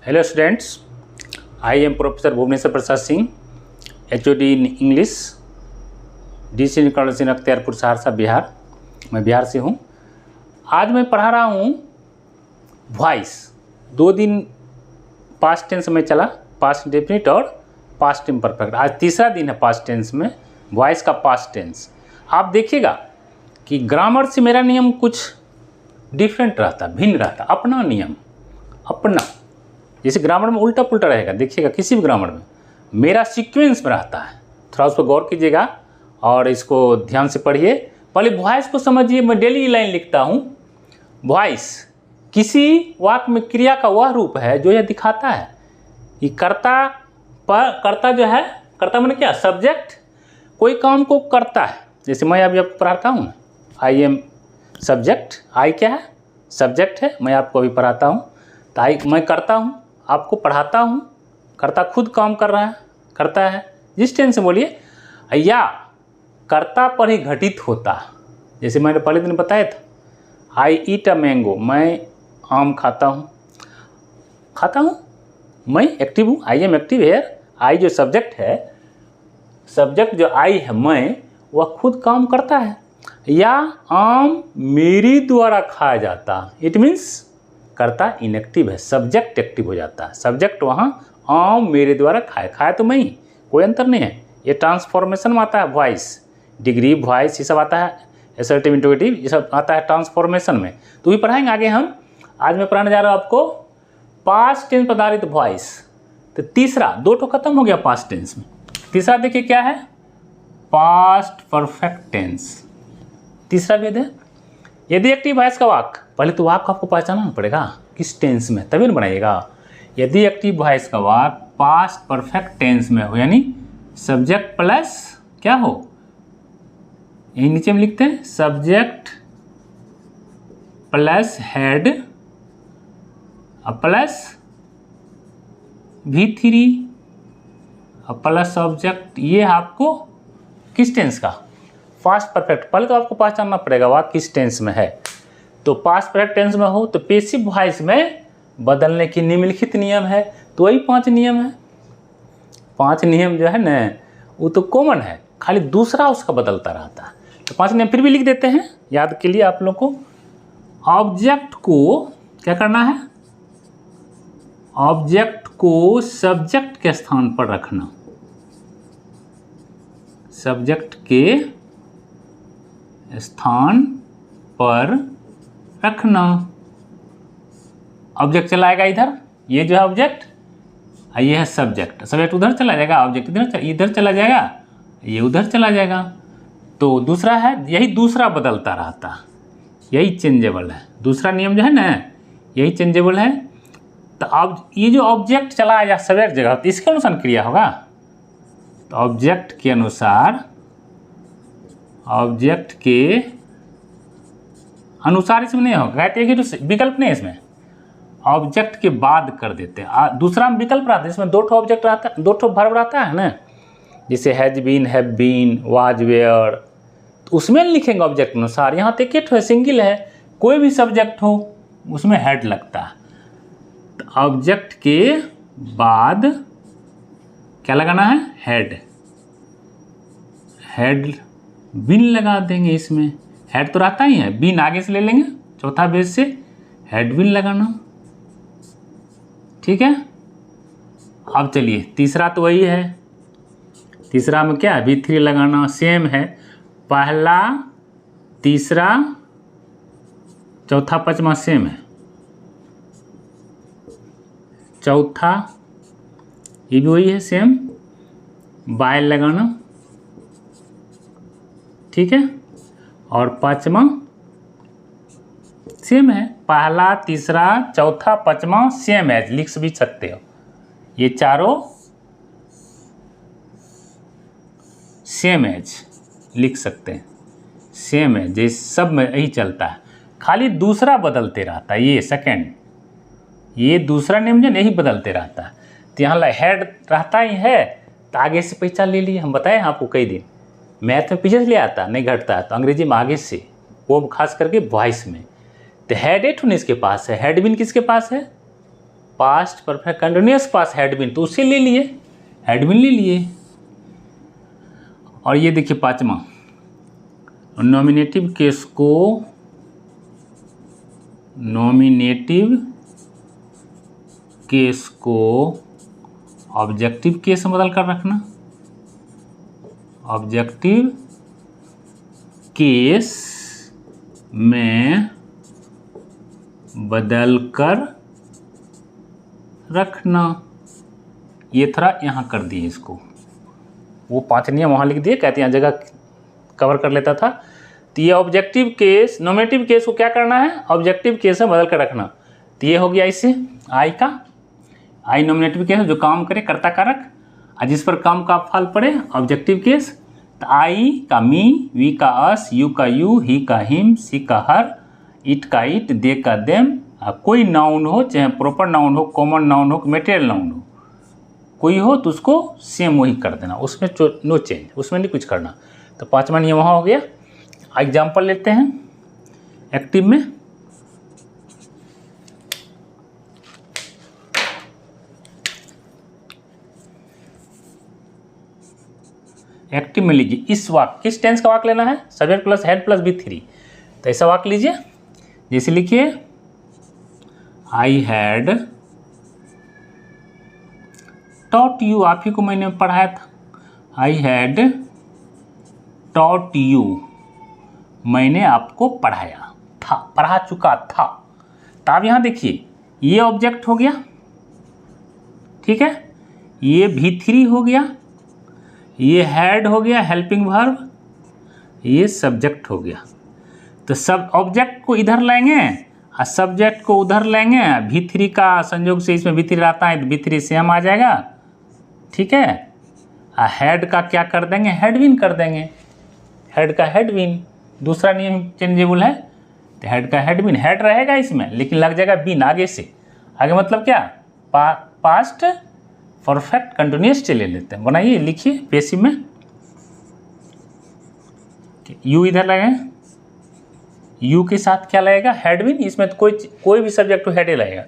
Hello students, I am Professor Bhuvneshwar Prasad Singh, HOD in English, DC college Akhtiyarpur Saharsa Bihar. मैं बिहार से हूँ। आज मैं पढ़ा रहा हूँ वॉइस। 2 दिन पास्ट टेंस में चला, पास्ट इंडेफिनिट और पास्ट इम्परफेक्ट। आज तीसरा दिन है पास्ट टेंस में, वॉइस का पास्ट टेंस। आप देखिएगा कि ग्रामर से मेरा नियम कुछ डिफरेंट रहता, भिन्न रहता, अपना नियम अपना। जैसे ग्रामर में उल्टा पुल्टा रहेगा, देखिएगा किसी भी ग्रामर में मेरा सीक्वेंस में रहता है। थोड़ा उस पर गौर कीजिएगा और इसको ध्यान से पढ़िए। पहले वॉइस को समझिए। मैं डेली लाइन लिखता हूँ। वॉइस किसी वाक्य में क्रिया का वह रूप है जो यह दिखाता है कि कर्ता जो है, कर्ता मैंने क्या, सब्जेक्ट कोई काम को करता है। जैसे मैं अभी आपको पढ़ाता हूँ, आई एम सब्जेक्ट। आई क्या है, सब्जेक्ट है। मैं आपको अभी पढ़ाता हूँ तो आई मैं करता हूँ, आपको पढ़ाता हूँ। कर्ता खुद काम कर रहा है, करता है। जिस टेंस से बोलिए, या कर्ता पर ही घटित होता। जैसे मैंने पहले दिन बताया था, आई ईट अ मैंगो, मैं आम खाता हूँ। मैं एक्टिव हूँ, आई एम एक्टिव हेयर। आई जो सब्जेक्ट है, सब्जेक्ट जो आई है मैं, वह खुद काम करता है। या आम मेरे द्वारा खाया जाता, इट मीन्स कर्ता इनएक्टिव है, सब्जेक्ट एक्टिव हो जाता है। सब्जेक्ट वहाँ आम मेरे द्वारा खाया तो मैं ही, कोई अंतर नहीं है। ये ट्रांसफॉर्मेशन में आता है वॉइस, डिग्री वॉइस ये सब आता है, असर्टिव इंट्रोगेटिव ये सब आता है ट्रांसफॉर्मेशन में। तो ये पढ़ाएंगे आगे हम। आज मैं पढ़ाने जा रहा हूँ आपको पास्ट टेंस पर आधारित वॉइस। तो तीसरा, 2 ठो खत्म हो गया पास्ट टेंस में। तीसरा देखिए क्या है, पास्ट परफेक्ट टेंस। तीसरा भेद है, यदि एक्टिव वॉइस का वाक्य, पहले तो वाक्य आपको पहचानना पड़ेगा किस टेंस में, तभी न बनाइएगा। यदि एक्टिव वॉइस का वाक्य पास्ट परफेक्ट टेंस में हो, यानी सब्जेक्ट प्लस क्या हो, यही नीचे में लिखते हैं, subject plus head plus V3 plus object. ये आपको किस टेंस का, पास्ट परफेक्ट। पहले तो आपको पहचानना पड़ेगा वाक्य किस टेंस में है। तो पास्ट परफेक्ट टेंस में हो तो पैसिव वॉइस में बदलने की निम्नलिखित नियम है। तो वही 5 नियम है। 5 नियम जो है ना, वो तो कॉमन है, खाली दूसरा उसका बदलता रहता है। तो 5 नियम फिर भी लिख देते हैं याद के लिए आप लोग को। ऑब्जेक्ट को क्या करना है, ऑब्जेक्ट को सब्जेक्ट के स्थान पर रखना, सब्जेक्ट के स्थान पर रखना। ऑब्जेक्ट चलाएगा इधर, ये जो है ऑब्जेक्ट, ये है सब्जेक्ट। सब्जेक्ट उधर चला जाएगा, ऑब्जेक्ट इधर चला जाएगा, ये उधर चला जाएगा। तो दूसरा है, यही दूसरा बदलता रहता, यही चेंजेबल है। दूसरा नियम जो है ना, यही चेंजेबल है। तो अब ये जो ऑब्जेक्ट चला या सब्जेक्ट जगह, तो इसके अनुसार क्रिया होगा। तो ऑब्जेक्ट के अनुसार, ऑब्जेक्ट के अनुसार इसमें नहीं होगा, कहते हैं कि तो विकल्प नहीं है इसमें, ऑब्जेक्ट के बाद कर देते हैं। दूसरा में विकल्प रहता है, इसमें 2 ठो ऑब्जेक्ट रहता है, 2 ठो वर्ब रहता है ना, जैसे has been, have been, was, were. तो उसमें लिखेंगे ऑब्जेक्ट अनुसार। यहाँ तो एक है, सिंगल है, कोई भी सब्जेक्ट हो उसमें हेड लगता है। तो ऑब्जेक्ट के बाद क्या लगाना है, हेड। हेड बिन लगा देंगे इसमें, हेड तो रहता ही है, बिन आगे से ले लेंगे, चौथा बेस से हेड बिन लगाना। ठीक है। अब चलिए तीसरा तो वही है। तीसरा में क्या है, V3 लगाना, सेम है। पहला, तीसरा, चौथा, पांचवा सेम है। चौथा ये भी वही है, सेम, बाय लगाना। ठीक है। और पांचवा सेम है, पहला, तीसरा, चौथा, पांचवा सेम है, लिख भी सकते हो। ये चारों सेम एज लिख सकते हैं, सेम है, जैसे सब में यही चलता है, खाली दूसरा बदलते रहता है। ये सेकंड, ये दूसरा नियम जो नहीं बदलते रहता है। तो यहाँ हेड रहता ही है, तो आगे से पहचान ले लिए, हम बताए आपको कई दिन। मैथ में पीछे से ले आता, नहीं घटता है, तो अंग्रेजी में आगे से, वो खास करके वॉइस में। तो हेड एट इसके पास है, हेड बिन किसके पास है, past perfect continuous past had been, तो उसे ले लिए, हैड बीन ले लिए। और ये देखिए पांचवा, नॉमिनेटिव केस को ऑब्जेक्टिव केस में बदल कर रखना, ऑब्जेक्टिव केस में बदल कर रखना। ये थोड़ा यहाँ कर दिए इसको, वो 5 नियम वहाँ लिख दिए, कहते हैं जगह कवर कर लेता था। तो ये ऑब्जेक्टिव केस, नॉमिनेटिव केस को क्या करना है, ऑब्जेक्टिव केस में बदल कर रखना। तो ये हो गया इससे आई का, आई नॉमिनेटिव केस जो काम करे कर्ता कारक, और जिस पर काम का फल पड़े ऑब्जेक्टिव केस। तो आई का मी, वी का अस, यू का यू, ही का हिम, सी का हर, इट का इट, दे का देम। कोई नाउन हो, चाहे प्रॉपर नाउन हो, कॉमन नाउन हो, मेटेरियल नाउन हो, कोई हो तो उसको सेम वही कर देना, उसमें नो चेंज, उसमें नहीं कुछ करना। तो 5वां नियम वहाँ हो गया। एग्जाम्पल लेते हैं एक्टिव में। एक्टिव में लीजिए इस वाक्य, किस टेंस का वाक्य लेना है, subject plus head plus V3। तो ऐसा वाक्य लीजिए, जैसे लिखिए आई हैड टॉट यू, आप ही को मैंने पढ़ाया था, आई हैड टॉट यू, मैंने आपको पढ़ाया था, पढ़ा चुका था। तो अब यहाँ देखिए ये ऑब्जेक्ट हो गया, ठीक है, ये V3 हो गया, ये हैड हो गया हेल्पिंग वर्ब, ये सब्जेक्ट हो गया। तो सब ऑब्जेक्ट को इधर लेंगे और सब्जेक्ट को उधर लेंगे, V3 का संयोग से इसमें V3 रहता है तो V3 सेम आ जाएगा, ठीक है। हेड का क्या कर देंगे, हेड बीन कर देंगे, हेड का हेड बीन, दूसरा नियम चेंजेबल है। तो हेड का हेड बीन, हेड रहेगा इसमें लेकिन लग जाएगा बीन आगे से, आगे मतलब क्या, पास्ट परफेक्ट कंटिन्यूअस चले लेते हैं। बनाइए, लिखिए पैसिव में, यू इधर लगे, यू के साथ क्या लगेगा, हेड बीन, इसमें तो कोई भी सब्जेक्ट तो हेड ही लगेगा,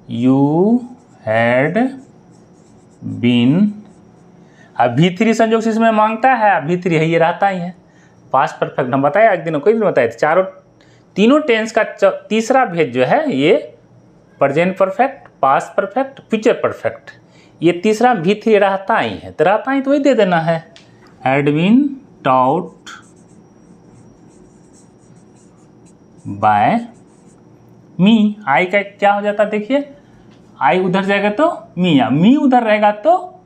यू हैड बीन। अब V3 संयोग से इसमें मांगता है, V3 है, ये रहता ही है, पास्ट परफेक्ट हम बताया एक दिन, कोई दिन बताए थे। तीनों टेंस का तीसरा भेद जो है ये present perfect, past perfect, future perfect, ये तीसरा V3 रहता ही है, तो रहता ही तो वही दे देना है, हैड बीन टॉट बाय मी। आई का क्या हो जाता है देखिए, आई उधर जाएगा तो मी, या मी उधर रहेगा तो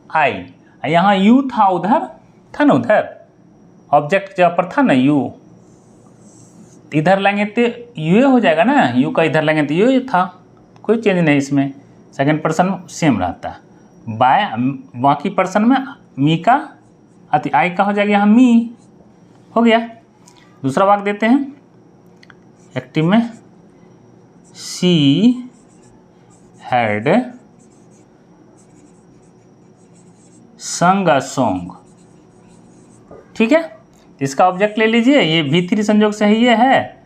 आई, यहाँ यू था उधर था ना, उधर ऑब्जेक्ट जहाँ पर था ना यू, इधर लेंगे तो यू हो जाएगा ना, यू का इधर लेंगे तो यू था, कोई चेंज नहीं इसमें, सेकंड पर्सन सेम रहता है। बाय बाकी पर्सन में मी का अति आई का हो जाएगा, यहाँ मी हो गया। दूसरा वाक्य देते हैं एक्टिव में, सी हैड संग अ सॉन्ग, ठीक है। इसका ऑब्जेक्ट ले लीजिए, ये V3 संयोग से ही ये है,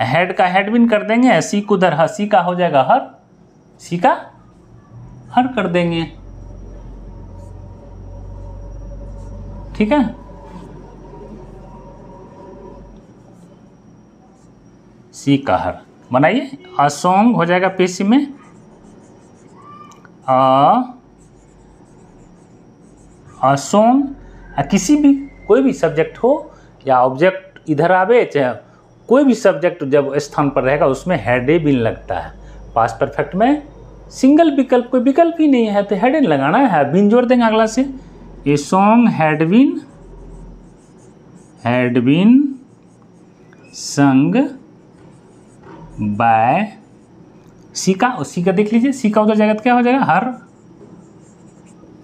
हेड का हेड बीन कर देंगे, सी को उधर सी का हो जाएगा हर, सी का हर कर देंगे, ठीक है। सी का हर बनाइए, अ सॉन्ग हो जाएगा पैसिव में, अ सॉन्ग, किसी भी कोई भी सब्जेक्ट हो या ऑब्जेक्ट इधर आवे, चाहे कोई भी सब्जेक्ट जब स्थान पर रहेगा उसमें हेड बीन लगता है। पास्ट परफेक्ट में सिंगल विकल्प, कोई विकल्प ही नहीं है तो हेड लगाना है, बीन जोड़ देंगे अगला से। A song had been sung by सी का देख लीजिए, सी का उधर जाएगा तो क्या हो जाएगा हर,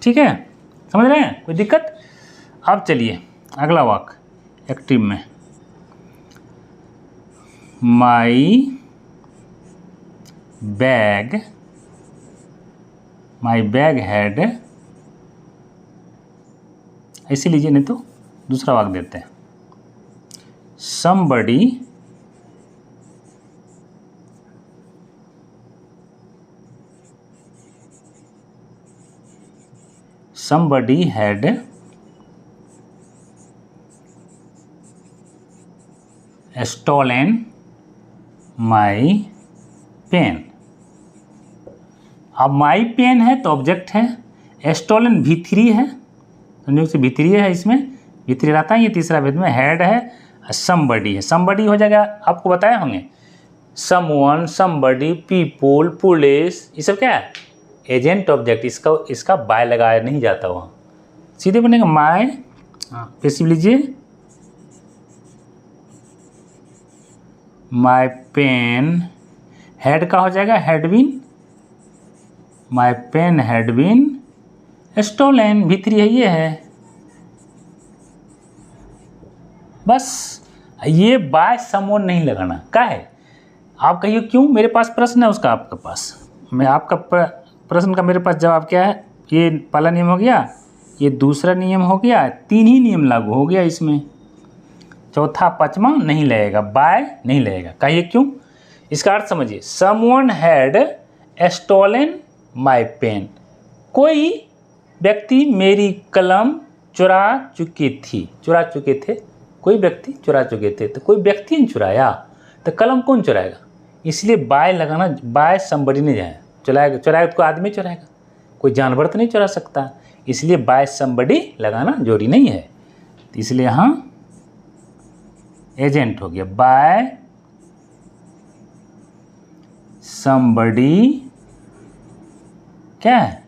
ठीक है, समझ रहे हैं, कोई दिक्कत। अब चलिए अगला वाक्य एक्टिव में, माई बैग हैड, ऐसे लीजिए, नहीं तो दूसरा वाक्य देते हैं, somebody somebody had stolen my pen। अब माई पेन है तो ऑब्जेक्ट है, स्टोलन V3 है, संयोग से V3 है, इसमें V3 रहता है, ये तीसरा भेद में हैड है, समबडी है, समबडी हो जाएगा, आपको बताया होंगे समवन, समबडी, पीपुल, पुलिस, ये सब क्या है एजेंट ऑब्जेक्ट, इसका बाय लगाया नहीं जाता वहाँ, सीधे बनेगा माई, पैसिव लीजिए, माई पेन, हेड का हो जाएगा had been, my pen had been stolen, V3 है, ये है, बस ये बाय समवन नहीं लगाना, क्या है आप कहिए क्यों, मेरे पास प्रश्न है उसका आपके पास, मैं आपका प्रश्न का मेरे पास जवाब क्या है, ये पहला नियम हो गया, ये दूसरा नियम हो गया, 3 ही नियम लागू हो गया इसमें, चौथा पांचवा नहीं लगेगा, बाय नहीं लगेगा, कहिए क्यों, इसका अर्थ समझिए, someone had stolen my pen, कोई व्यक्ति मेरी कलम चुरा चुके थे, कोई व्यक्ति चुरा चुके थे, तो कोई व्यक्ति ने चुराया तो कलम कौन चुराएगा, इसलिए बाय लगाना, बाय समबडी नहीं जाए, चुराएगा तो कोई आदमी चुराएगा, कोई जानवर तो नहीं चुरा सकता, इसलिए बाय समबडी लगाना जरूरी नहीं है, तो इसलिए यहाँ एजेंट हो गया, बाय समबडी क्या है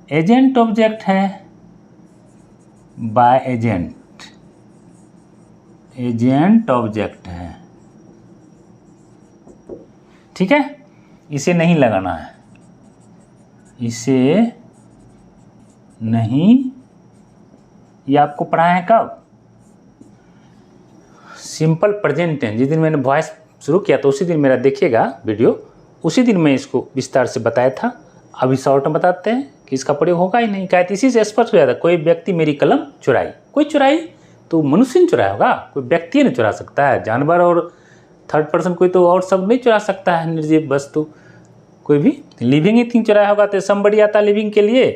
एजेंट ऑब्जेक्ट है, बाय एजेंट ऑब्जेक्ट है, ठीक है, इसे नहीं लगाना है, इसे नहीं, ये आपको पढ़ाया है कब, सिंपल प्रेजेंट टेंस, जिस दिन मैंने वॉइस शुरू किया तो उसी दिन मेरा देखिएगा वीडियो, उसी दिन मैं इसको विस्तार से बताया था, अभी शॉर्ट में बताते हैं कि इसका प्रयोग होगा ही नहीं, क्या इसी से स्पष्ट हो जाता, कोई व्यक्ति मेरी कलम चुराई, कोई चुराई तो मनुष्य ने चुराया होगा, कोई व्यक्ति नहीं चुरा सकता है, जानवर और थर्ड पर्सन कोई तो और सब नहीं चुरा सकता है, निर्जीव वस्तु कोई भी लिविंग ही थिंग चुराया होगा, तो समबडी आता लिविंग के लिए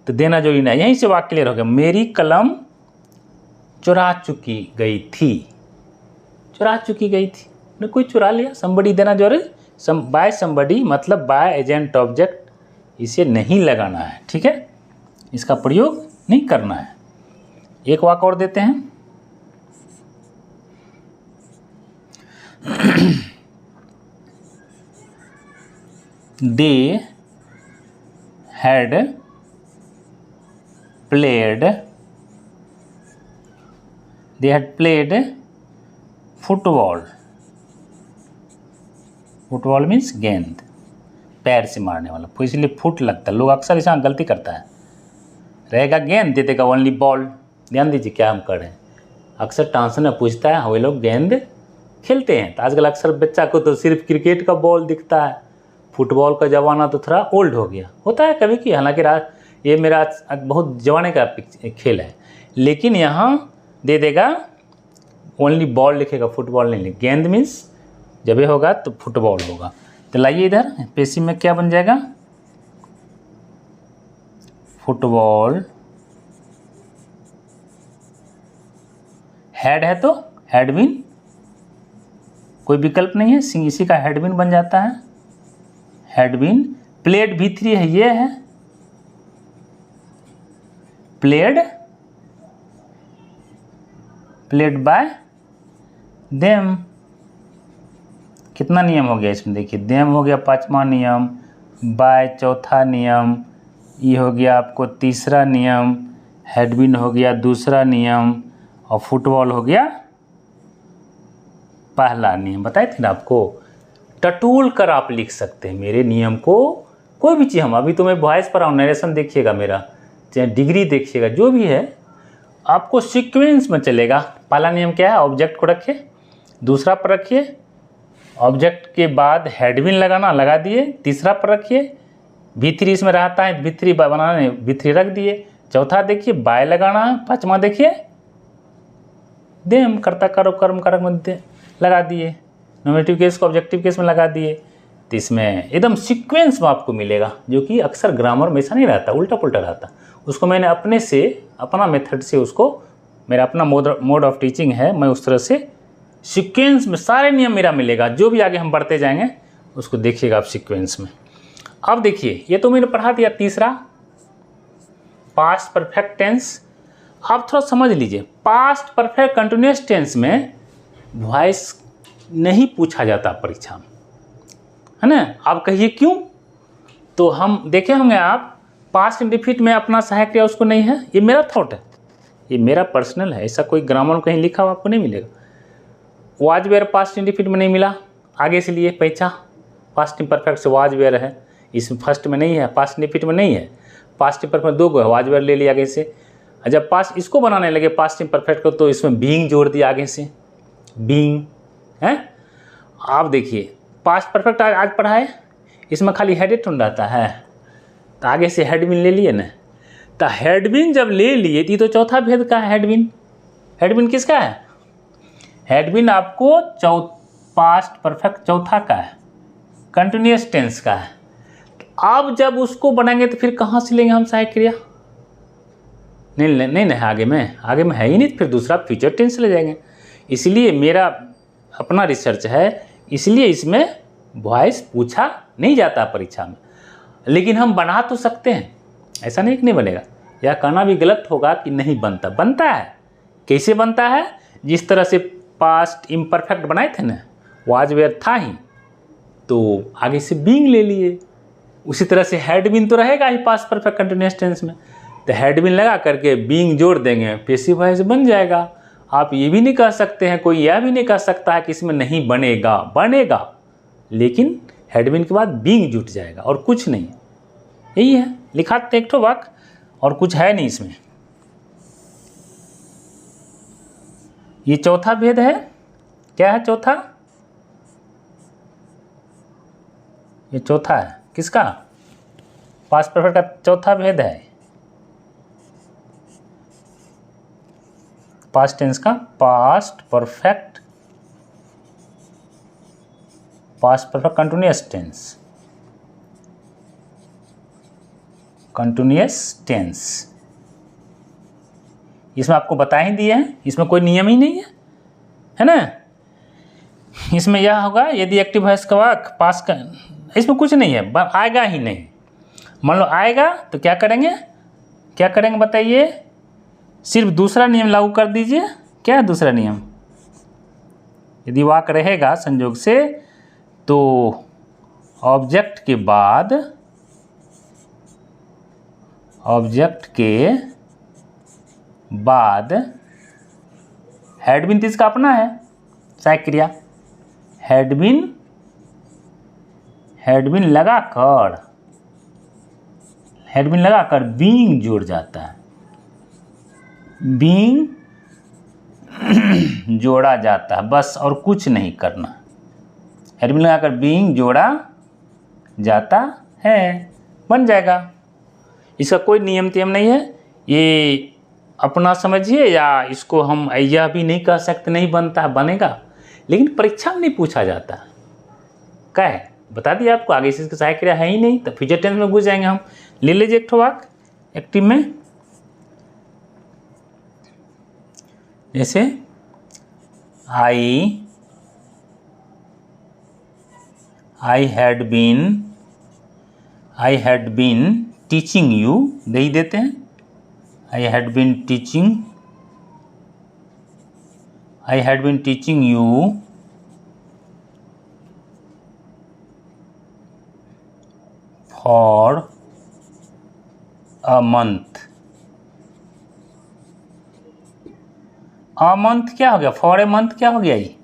तो देना जो ही नहीं, यहीं से वाक्य क्लियर हो गया, मेरी कलम चुरा चुकी गई थी, ने कोई चुरा लिया, समबडी देना जो है, बाय समबडी मतलब बाय एजेंट ऑब्जेक्ट, इसे नहीं लगाना है, ठीक है, इसका प्रयोग नहीं करना है। एक वाक्य और देते हैं, they had played football means गेंद, पैर से मारने वाला, इसलिए फुट लगता है, लोग अक्सर इसे गलती करता है, रहेगा गेंद दे देगा ओनली बॉल, ध्यान दीजिए क्या हम कर रहे हैं, अक्सर ट्रांसलेशन में पूछता है वे लोग गेंद खेलते हैं, तो आजकल अक्सर बच्चा को तो सिर्फ क्रिकेट का बॉल दिखता है, फुटबॉल का जमाना तो थोड़ा ओल्ड हो गया, होता है कभी कि, हालांकि ये मेरा बहुत जमाने का खेल है, लेकिन यहाँ दे देगा ओनली बॉल लिखेगा, फुटबॉल नहीं लिखेगा, गेंद मीन्स जब ये होगा तो फुटबॉल होगा, तो लाइए इधर पेशी में क्या बन जाएगा, फुटबॉल, हेड है तो हैड बीन, कोई विकल्प नहीं है, इसी का हैड बीन बन जाता है, हैड बीन, प्लेड V3 है, ये है प्लेड बाय देम, कितना नियम हो गया इसमें देखिए, देम हो गया पांचवा नियम, बाय चौथा नियम, ये हो गया आपको तीसरा नियम, हैड बीन हो गया दूसरा नियम, और फुटबॉल हो गया पहला नियम, बताए थे ना आपको, टटोल कर आप लिख सकते हैं मेरे नियम को, कोई भी चीज़, हम अभी तो मैं वॉइस पर आऊँ, नरेशन देखिएगा मेरा, चाहे डिग्री देखिएगा, जो भी है आपको सीक्वेंस में चलेगा। पहला नियम क्या है, ऑब्जेक्ट को रखिए, दूसरा पर रखिए, ऑब्जेक्ट के बाद हेडविन लगाना, लगा दिए, तीसरा पर रखिए, V3 इसमें रहता है, V3 बनाने V3 रख दिए, चौथा देखिए बाय लगाना है, पाँचवा देखिए देम, कर्ता करो कर्म कारक मध्य लगा दिए, नॉमिनेटिव केस को ऑब्जेक्टिव केस में लगा दिए, तो इसमें एकदम सीक्वेंस में आपको मिलेगा, जो कि अक्सर ग्रामर में ऐसा नहीं रहता, उल्टा पुल्टा रहता, उसको मैंने अपने से, अपना मेथड से, उसको मेरा अपना मोड ऑफ टीचिंग है, मैं उस तरह से सीक्वेंस में सारे नियम मेरा मिलेगा। जो भी आगे हम बढ़ते जाएंगे उसको देखिएगा आप सीक्वेंस में। अब देखिए, ये तो मैंने पढ़ा दिया तीसरा, पास्ट परफेक्ट टेंस। आप थोड़ा समझ लीजिए, पास्ट परफेक्ट कंटिन्यूअस टेंस में वॉइस नहीं पूछा जाता परीक्षा में, है ना। आप कहिए क्यों? तो हम देखे होंगे आप, पास्ट इंडिफिनिट में अपना सहायक क्रिया उसको नहीं है। ये मेरा थॉट है, ये मेरा पर्सनल है, ऐसा कोई ग्रामर में कहीं लिखा हुआ आपको नहीं मिलेगा। वाज वेयर पास्ट इंडिफिनिट में नहीं मिला, आगे से लिए पहचा, पास्ट इम्परफेक्ट से वाज वेयर है, इसमें फर्स्ट में नहीं है, पास्ट इंडिफिनिट में नहीं है। पास्ट इम्परफेक्ट दो गो है, वाज वेयर ले लिया आगे से। जब पास्ट इसको बनाने लगे पास्ट इम्परफेक्ट को, तो इसमें बीइंग जोड़ दिया आगे से, बीइंग है। आप देखिए, पास्ट परफेक्ट आज पढ़ा है, इसमें खाली हेडेड टोन रहता है, तो आगे से हेडविन ले लिए ना। तो हेडविन जब ले लिए तो चौथा भेद का है हेडविन। हेडविन किसका है? हेडविन आपको पास्ट परफेक्ट चौथा का है, कंटिन्यूअस टेंस का है। अब जब उसको बनाएंगे तो फिर कहाँ से लेंगे हम सहायक क्रिया? नहीं, आगे में है ही नहीं, फिर दूसरा फ्यूचर टेंस ले जाएंगे। इसलिए मेरा अपना रिसर्च है, इसलिए इसमें वॉइस पूछा नहीं जाता परीक्षा में, लेकिन हम बना तो सकते हैं, ऐसा नहीं कि नहीं बनेगा। यह कहना भी गलत होगा कि नहीं बनता, बनता है। कैसे बनता है? जिस तरह से पास्ट इम्परफेक्ट बनाए थे ना, वाज वेयर था ही, तो आगे से बीइंग ले लिए। उसी तरह से हैड बीन तो रहेगा ही पास्ट परफेक्ट कंटिन्यूअस टेंस में, तो हैड बीन लगा करके बीइंग जोड़ देंगे, पैसिव वॉइस बन जाएगा। आप ये भी नहीं कह सकते हैं, कोई यह भी नहीं कह सकता है कि इसमें नहीं बनेगा, बनेगा, लेकिन हेडविन के बाद बीइंग जुट जाएगा और कुछ नहीं। यही है, लिखा एक ठो वाक्य और कुछ है नहीं इसमें। ये चौथा भेद है। क्या है चौथा? ये चौथा है किसका? पास्ट परफेक्ट का चौथा भेद है, पास्ट टेंस का। Past perfect continuous tense, continuous tense. इसमें आपको बता ही दिए हैं, इसमें कोई नियम ही नहीं है ना। इसमें यह होगा, यदि एक्टिव वॉइस का वाक्य पास का, इसमें कुछ नहीं है, आएगा ही नहीं। मान लो आएगा तो क्या करेंगे बताइए? सिर्फ दूसरा नियम लागू कर दीजिए। क्या है दूसरा नियम? यदि वाक्य रहेगा संयोग से, तो ऑब्जेक्ट के बाद हेडबिन तो इसका अपना है सहायक क्रिया, हेडबिन लगाकर बीइंग जोड़ जाता है, बीइंग जोड़ा जाता है, बस और कुछ नहीं करना। हेडबिन लगाकर बीइंग जोड़ा जाता है, बन जाएगा। इसका कोई नियम नहीं है, ये अपना समझिए, या इसको हम यह भी नहीं कह सकते नहीं बनता है, बनेगा, लेकिन परीक्षा में नहीं पूछा जाता। क्या है बता दिया आपको, आगे इसकी सहायक क्रिया है ही नहीं, तो फ्यूचर टेंस में घुस जाएंगे हम। ले लीजिए एक ठो वाक्य एक्टिव में, जैसे I had been teaching you, दे देते हैं। I had been teaching you for a month। क्या हो गया? फॉर ए मंथ क्या हो गया? ये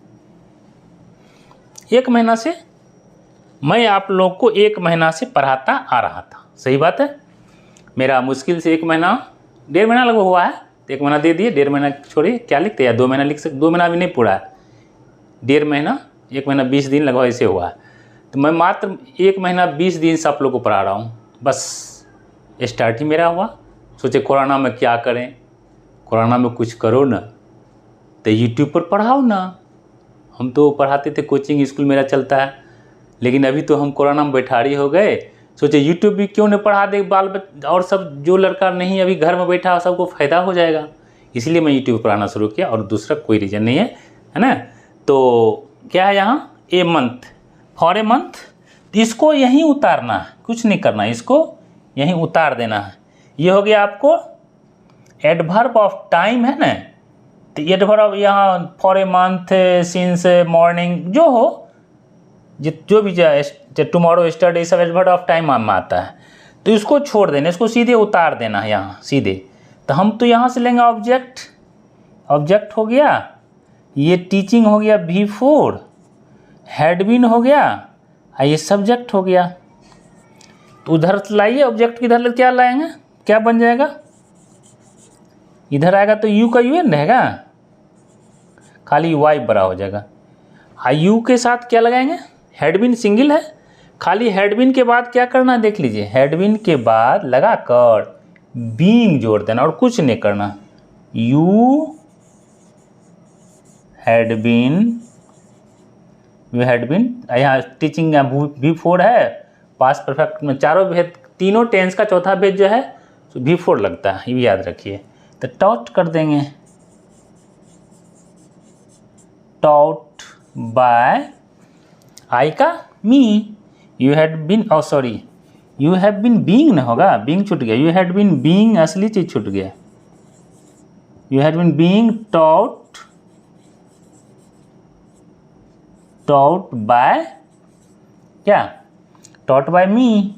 एक महीना से, मैं आप लोग को एक महीना से पढ़ाता आ रहा था। सही बात है, मेरा मुश्किल से 1 महीना 1.5 महीना लगभग हुआ है, तो 1 महीना दे दिए, 1.5 महीना छोड़िए, क्या लिखते हैं, 2 महीना लिख सकते, 2 महीना भी नहीं पूरा है, 1.5 महीना, 1 महीना 20 दिन लगभग ऐसे हुआ है। तो मैं मात्र 1 महीना 20 दिन से आप लोग को पढ़ा रहा हूँ, बस स्टार्ट ही मेरा हुआ। सोचे कोरोना में क्या करें, कोरोना में कुछ करो ना, तो यूट्यूब पर पढ़ाओ ना। हम तो पढ़ाते थे, कोचिंग स्कूल मेरा चलता है, लेकिन अभी तो हम कोरोना में बैठारी हो गए, सोचे यूट्यूब भी क्यों नहीं पढ़ा दे बाल बच्चे, और सब जो लड़का नहीं अभी घर में बैठा सबको फ़ायदा हो जाएगा, इसलिए मैं यूट्यूब पढ़ाना शुरू किया, और दूसरा कोई रीज़न नहीं है ना। तो क्या है यहाँ, a month, for a month, तो इसको यहीं उतारना है, कुछ नहीं करना, इसको यहीं उतार देना है। ये हो गया आपको एडवर्ब ऑफ टाइम है ना, तो एडवर्ब यहाँ for a month, since, morning, जो हो, जो भी टुमारो, यस्टरडे, सब एडवर्ब ऑफ टाइम में आता है। तो इसको छोड़ देना, इसको सीधे उतार देना है यहाँ सीधे। तो हम तो यहाँ से लेंगे ऑब्जेक्ट, ऑब्जेक्ट हो गया, ये टीचिंग हो गया V4, हैड बीन हो गया, ये सब्जेक्ट हो गया। तो उधर लाइए ऑब्जेक्ट, किधर क्या लाएंगे, क्या बन जाएगा, इधर आएगा तो यू का UN रहेगा, खाली वाई बड़ा हो जाएगा। यू के साथ क्या लगाएंगे, हैडबिन सिंगल है, खाली हैडबिन के बाद क्या करना है देख लीजिए, हैडबिन के बाद लगाकर बीइंग जोड़ देना और कुछ नहीं करना। यू हैडबिन, यहाँ टीचिंग V4 है, पास्ट परफेक्ट में चारों भेद, तीनों टेंस का चौथा भेद जो है तो V4 लगता है, ये भी याद रखिए। तो टॉट कर देंगे, टॉट बाय आई का me, you had been, sorry you have been being ना होगा, बीइंग छूट गया, यू हैड बीन बीइंग असली चीज छूट गया, you had been being taught, taught by क्या, टॉट बाय मी,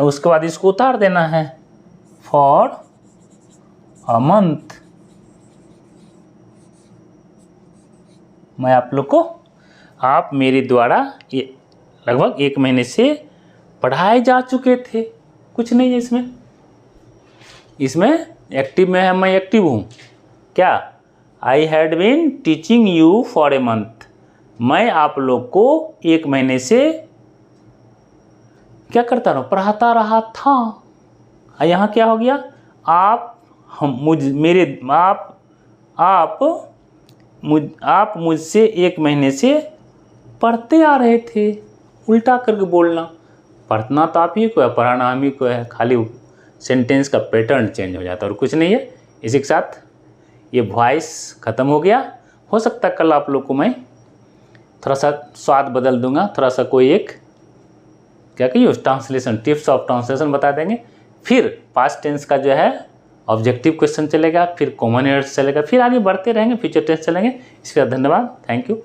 उसके बाद इसको उतार देना है, फॉर अ मंथ। मैं आप लोग को, आप मेरे द्वारा ये लगभग 1 महीने से पढ़ाए जा चुके थे, कुछ नहीं है इसमें, इसमें एक्टिव में है, मैं एक्टिव हूँ क्या, I had been teaching you for a month, मैं आप लोग को 1 महीने से क्या करता रहा, पढ़ाता रहा था। यहाँ क्या हो गया, आप, हम, मुझ, मेरे, आप मुझसे 1 महीने से पढ़ते आ रहे थे, उल्टा करके बोलना, पढ़ना तो आप ही को है, पढ़ाना हम ही को है, खाली सेंटेंस का पैटर्न चेंज हो जाता है और कुछ नहीं है। इसी के साथ ये वॉइस ख़त्म हो गया। हो सकता है कल आप लोग को मैं थोड़ा सा स्वाद बदल दूंगा, थोड़ा सा कोई एक क्या कहिए ट्रांसलेशन, टिप्स ऑफ ट्रांसलेशन बता देंगे, फिर पास्ट टेंस का जो है ऑब्जेक्टिव क्वेश्चन चलेगा, फिर कॉमन एरर्स चलेगा, फिर आगे बढ़ते रहेंगे, फ्यूचर टेंस चलेंगे। इसके बाद धन्यवाद, थैंक यू।